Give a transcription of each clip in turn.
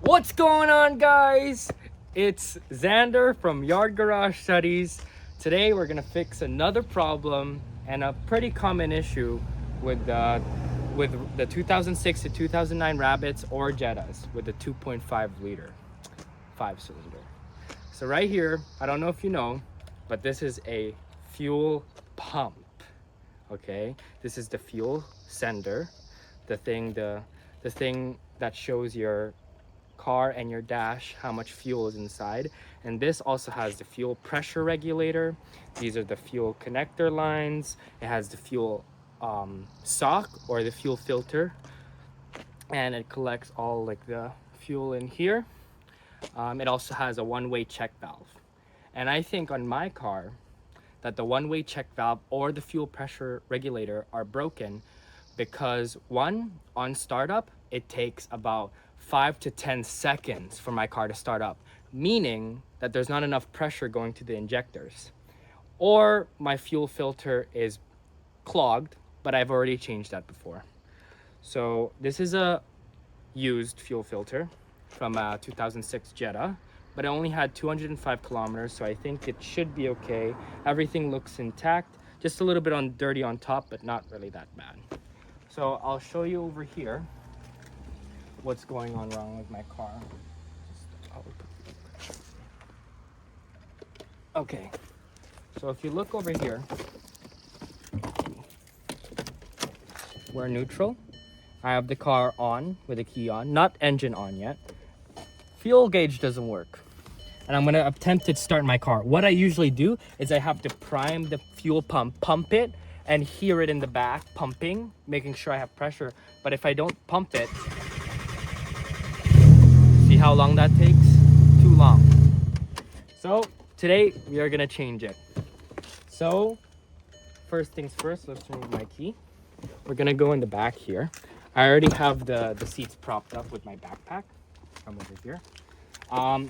What's going on, guys? It's Xander from Yard Garage Studies. Today we're gonna fix another problem and a pretty common issue with the 2006 to 2009 Rabbits or Jettas with the 2.5 liter 5-cylinder. So right here, I don't know if you know, but this is a fuel pump. Okay, this is the fuel sender, the thing that shows your car and your dash how much fuel is inside. And this also has the fuel pressure regulator. These are the fuel connector lines. It has the fuel sock or the fuel filter, and it collects all like the fuel in here. It also has a one-way check valve, and I think on my car that the one-way check valve or the fuel pressure regulator are broken because one, on startup, it takes about 5 to 10 seconds for my car to start up, meaning that there's not enough pressure going to the injectors. Or my fuel filter is clogged, but I've already changed that before. So this is a used fuel filter from a 2006 Jetta, but it only had 205 kilometers, so I think it should be okay. Everything looks intact, just a little bit dirty on top, but not really that bad. So I'll show you over here what's going on wrong with my car. Okay, so if you look over here, we're neutral. I have the car on with the key on, not engine on yet. Fuel gauge doesn't work, and I'm gonna attempt to start my car. What I usually do is I have to prime the fuel pump it, and hear it in the back pumping, making sure I have pressure. But if I don't pump it, see how long that takes? Too long. So today we are gonna change it. So first things first, let's remove my key. We're gonna go in the back here. I already have the seats propped up with my backpack. Come over here.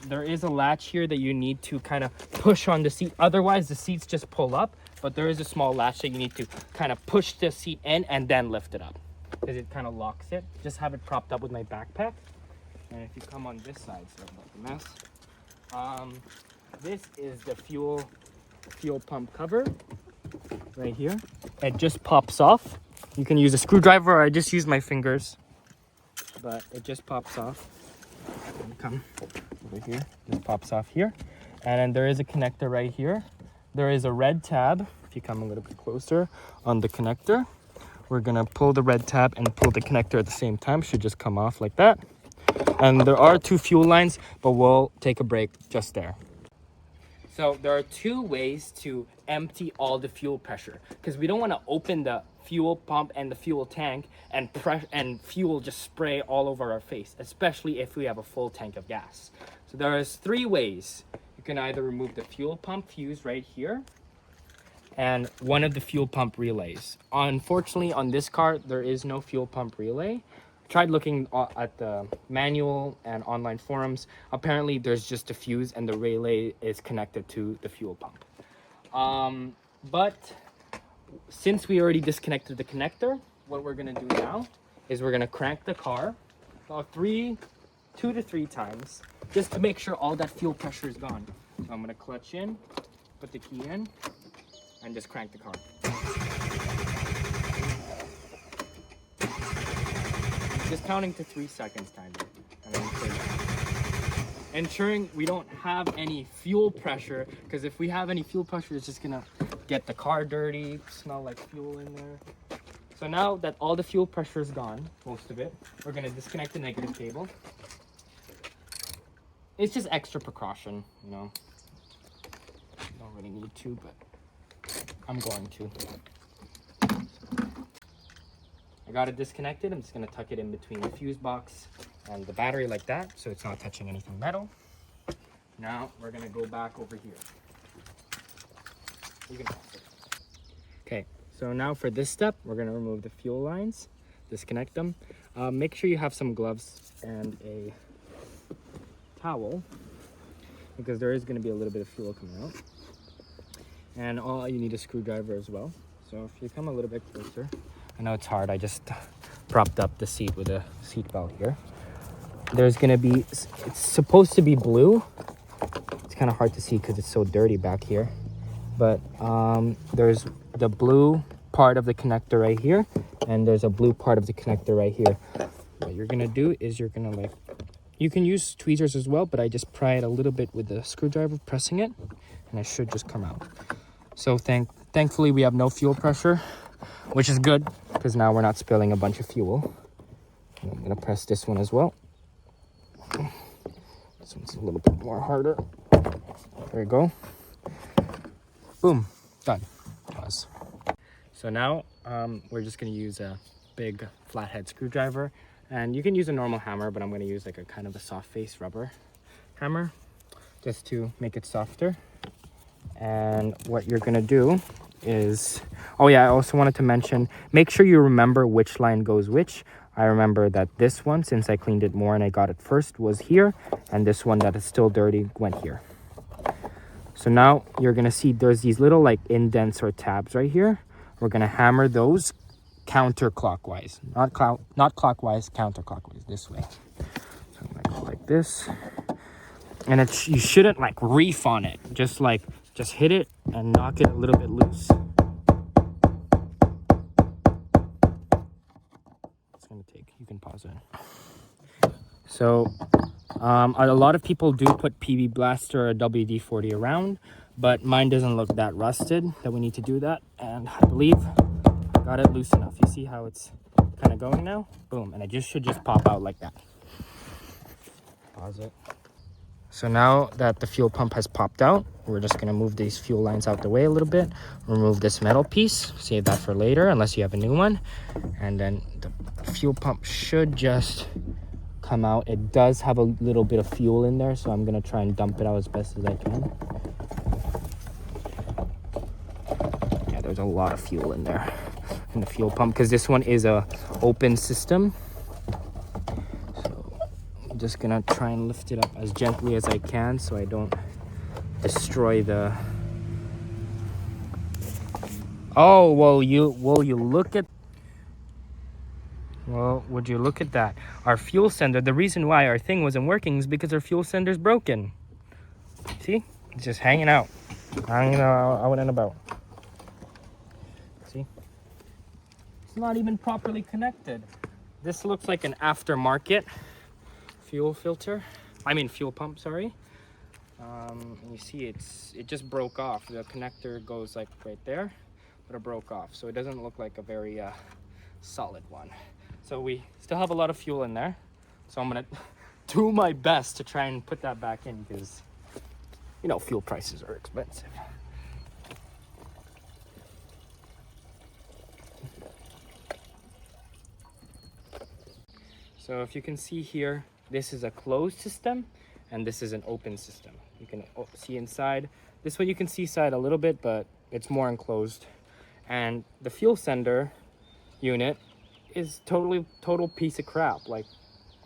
There is a latch here that you need to kind of push on the seat. Otherwise, the seats just pull up. But there is a small latch that you need to kind of push the seat in and then lift it up, because it kind of locks it. Just have it propped up with my backpack. And if you come on this side, sorry about the mess. This is the fuel pump cover right here. It just pops off. You can use a screwdriver, or I just use my fingers, but it just pops off. Come over here, just pops off here. And then there is a connector right here. There is a red tab. If you come a little bit closer on the connector, we're gonna pull the red tab and pull the connector at the same time. Should just come off like that. And there are two fuel lines, but we'll take a break just there. So there are two ways to empty all the fuel pressure, because we don't want to open the fuel pump and the fuel tank and fuel just spray all over our face, especially if we have a full tank of gas. So there is three ways. You can either remove the fuel pump fuse right here and one of the fuel pump relays. Unfortunately, on this car, there is no fuel pump relay. Tried looking at the manual and online forums. Apparently, there's just a fuse and the relay is connected to the fuel pump. But since we already disconnected the connector, what we're gonna do now is we're gonna crank the car about 2 to 3 times, just to make sure all that fuel pressure is gone. So I'm gonna clutch in, put the key in, and just crank the car. Just counting to 3 seconds, kind of. And then clear it. Ensuring we don't have any fuel pressure, because if we have any fuel pressure, it's just gonna get the car dirty, smell like fuel in there. So now that all the fuel pressure is gone, most of it, we're gonna disconnect the negative cable. It's just extra precaution, you know. Don't really need to, but I'm going to. I got it disconnected. I'm just gonna tuck it in between the fuse box and the battery like that, so it's not touching anything metal. Now we're gonna go back over here. You can pause it. Okay, so now for this step, we're gonna remove the fuel lines, disconnect them. Make sure you have some gloves and a towel, because there is gonna be a little bit of fuel coming out. And you need a screwdriver as well. So if you come a little bit closer, I know it's hard, I just propped up the seat with a seat belt here. there's gonna be, it's supposed to be blue. It's kind of hard to see because it's so dirty back here. But there's the blue part of the connector right here, and there's a blue part of the connector right here. What you're gonna do is you're gonna like, you can use tweezers as well, but I just pry it a little bit with the screwdriver, pressing it, and it should just come out. So thankfully we have no fuel pressure, which is good because now we're not spilling a bunch of fuel. And I'm gonna press this one as well. This one's a little bit more harder. There you go. Boom, done. Pause. So now we're just gonna use a big flathead screwdriver, and you can use a normal hammer, but I'm gonna use like a kind of a soft face rubber hammer just to make it softer. And what you're gonna do is, oh yeah, I also wanted to mention, make sure you remember which line goes which. I remember that this one, since I cleaned it more and I got it first, was here, and this one that is still dirty went here. So now you're gonna see there's these little like indents or tabs right here. We're gonna hammer those counterclockwise, not clockwise, counterclockwise, this way. So I'm gonna go like this, and you shouldn't like reef on it. Just hit it and knock it a little bit loose. It's gonna take. You can pause it. So a lot of people do put PB Blaster or WD-40 around, but mine doesn't look that rusted that we need to do that. And I believe I got it loose enough. You see how it's kind of going now? Boom, and it should just pop out like that. Pause it. So now that the fuel pump has popped out, we're just gonna move these fuel lines out the way a little bit, remove this metal piece, save that for later unless you have a new one, and then the fuel pump should just come out. It does have a little bit of fuel in there, so I'm gonna try and dump it out as best as I can. Yeah, there's a lot of fuel in there in the fuel pump because this one is a open system. So I'm just gonna try and lift it up as gently as I can so I don't destroy the. Oh, well you look at. Well, would you look at that? Our fuel sender, the reason why our thing wasn't working is because our fuel sender's broken. See? It's just hanging out. Hanging out and about. See? It's not even properly connected. This looks like an aftermarket fuel filter. I mean fuel pump, sorry. And you see it just broke off. The connector goes like right there, but it broke off. So it doesn't look like a very solid one. So we still have a lot of fuel in there. So I'm gonna do my best to try and put that back in because, you know, fuel prices are expensive. So if you can see here, this is a closed system and this is an open system. You can see inside. This one you can see inside a little bit, but it's more enclosed. And the fuel sender unit is total piece of crap. Like,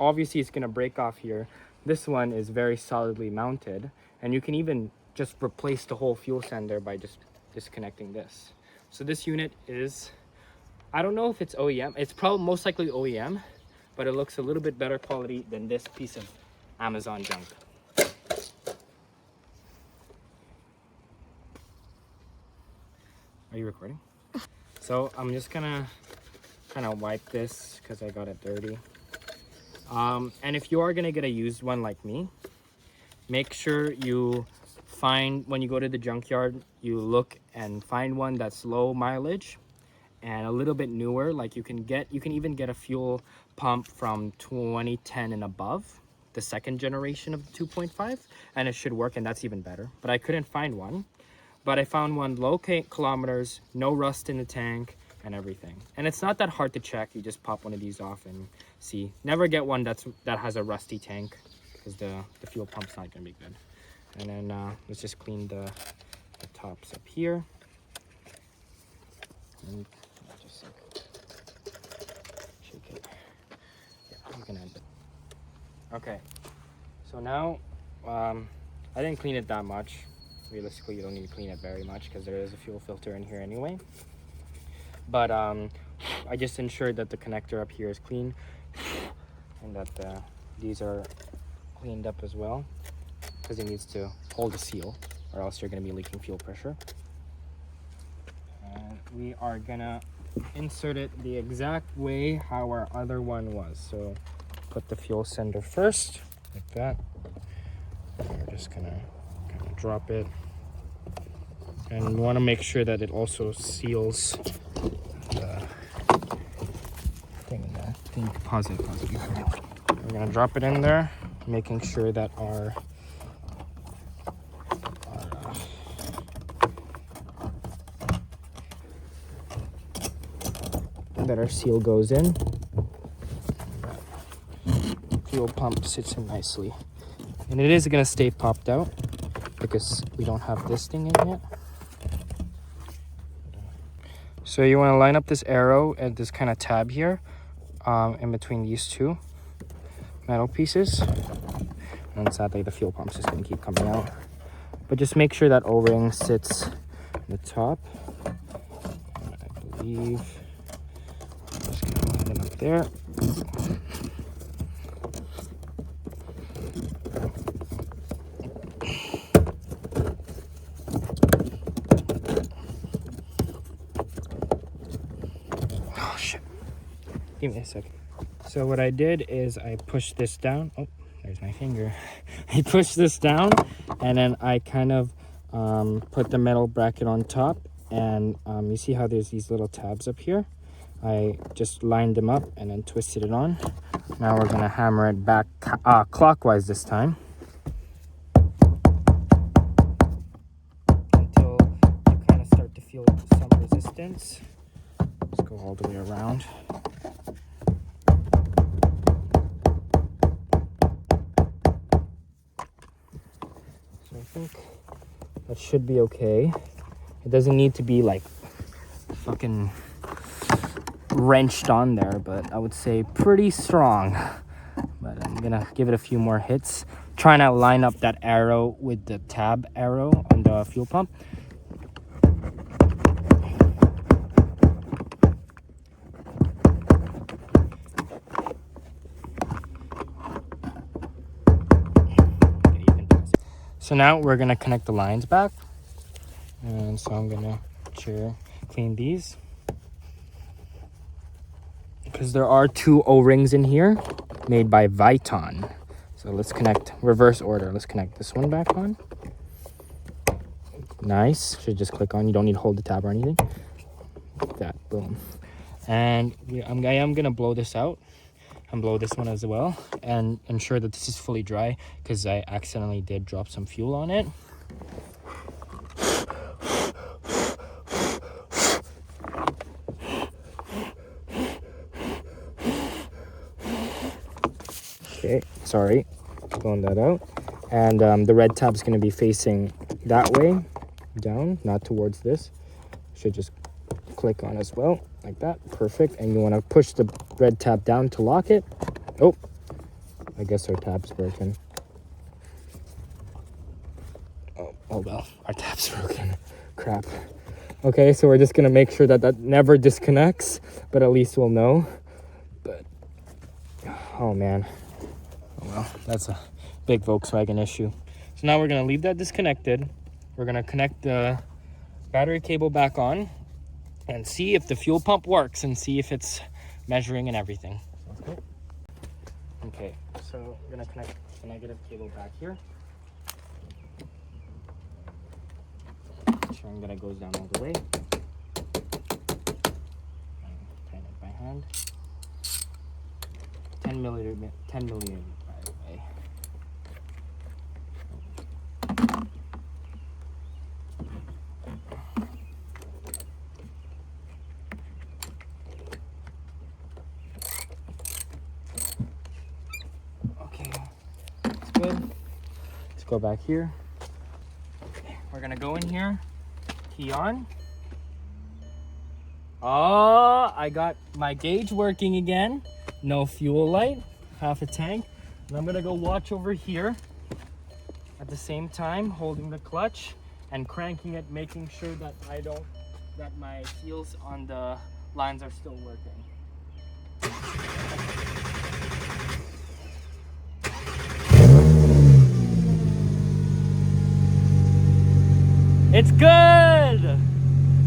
obviously it's gonna break off here. This one is very solidly mounted, and you can even just replace the whole fuel sender by just disconnecting this. So this unit is, I don't know if it's OEM. It's probably most likely OEM, but it looks a little bit better quality than this piece of Amazon junk. Are you recording? So I'm just gonna kind of wipe this because I got it dirty. And if you are gonna get a used one like me, make sure you find, when you go to the junkyard, you look and find one that's low mileage and a little bit newer. Like you can even get a fuel pump from 2010 and above, the second generation of the 2.5, and it should work, and that's even better. But I couldn't find one, but I found one low kilometers, no rust in the tank and everything. And it's not that hard to check. You just pop one of these off and see. Never get one that has a rusty tank because the fuel pump's not gonna be good. And then let's just clean the tops up here. And just shake it. Yeah, you can end it. Okay, so now I didn't clean it that much. Realistically, you don't need to clean it very much because there is a fuel filter in here anyway. But I just ensured that the connector up here is clean and that the these are cleaned up as well, because it needs to hold the seal, or else you're going to be leaking fuel pressure. And we are going to insert it the exact way how our other one was. So put the fuel sender first, like that. And we're just going to kind of drop it. And we want to make sure that it also seals the thing in there. Pause it. We're going to drop it in there, making sure that our seal goes in. Fuel pump sits in nicely. And it is going to stay popped out because we don't have this thing in yet. So you want to line up this arrow and this kind of tab here in between these two metal pieces. And sadly the fuel pump's just going to keep coming out. But just make sure that O-ring sits on the top. And I believe I'm just going to line it up there. Oh shit. Give me a second. So what I did is I pushed this down. Oh, there's my finger. I pushed this down and then I kind of put the metal bracket on top, and you see how there's these little tabs up here? I just lined them up and then twisted it on. Now we're gonna hammer it back clockwise this time until you kind of start to feel some resistance. Let's go all the way around. So I think that should be okay. It doesn't need to be like fucking wrenched on there, but I would say pretty strong. But I'm gonna give it a few more hits, trying to line up that arrow with the tab arrow on the fuel pump. So now we're gonna connect the lines back, and so I'm gonna clean these because there are two O-rings in here made by Viton. So let's connect reverse order. Let's connect this one back on. Nice. Should just click on. You don't need to hold the tab or anything. Like that. Boom. And I am gonna blow this out and blow this one as well, and ensure that this is fully dry because I accidentally did drop some fuel on it. Okay, sorry, blowing that out. And the red tab is going to be facing that way, down, not towards this. Should just click on as well, like that. Perfect. And you want to push the red tab down to lock it. Oh, I guess our tab's broken. Oh well, our tab's broken. Crap. Okay, so we're just going to make sure that that never disconnects, but at least we'll know. But, oh man. Oh well, that's a big Volkswagen issue. So now we're going to leave that disconnected. We're going to connect the battery cable back on and see if the fuel pump works and see if it's measuring and everything. Okay, so we're going to connect the negative cable back here. Ensuring that it goes down all the way. Tighten it by hand. 10 millimeter by the way. Okay, that's good. Let's go back here. We're gonna go in here, key on. Oh, I got my gauge working again. No fuel light, half a tank. And I'm gonna go watch over here at the same time, holding the clutch and cranking it, making sure that that my seals on the lines are still working. It's good.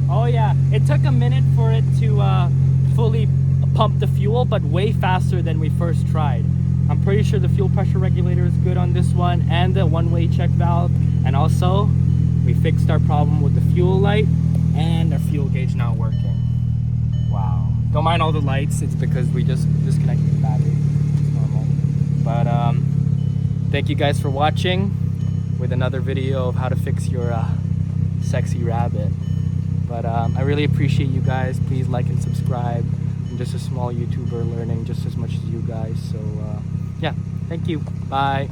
Oh yeah, it took a minute for it to fully pump the fuel, but way faster than we first tried. I'm pretty sure the fuel pressure regulator is good on this one, and the one-way check valve. And also, we fixed our problem with the fuel light and our fuel gauge not working. Wow. Don't mind all the lights. It's because we just disconnected the battery. It's normal. But thank you guys for watching with another video of how to fix your sexy Rabbit. But I really appreciate you guys. Please like and subscribe. I'm just a small YouTuber learning just as much as you guys. So yeah, thank you. Bye.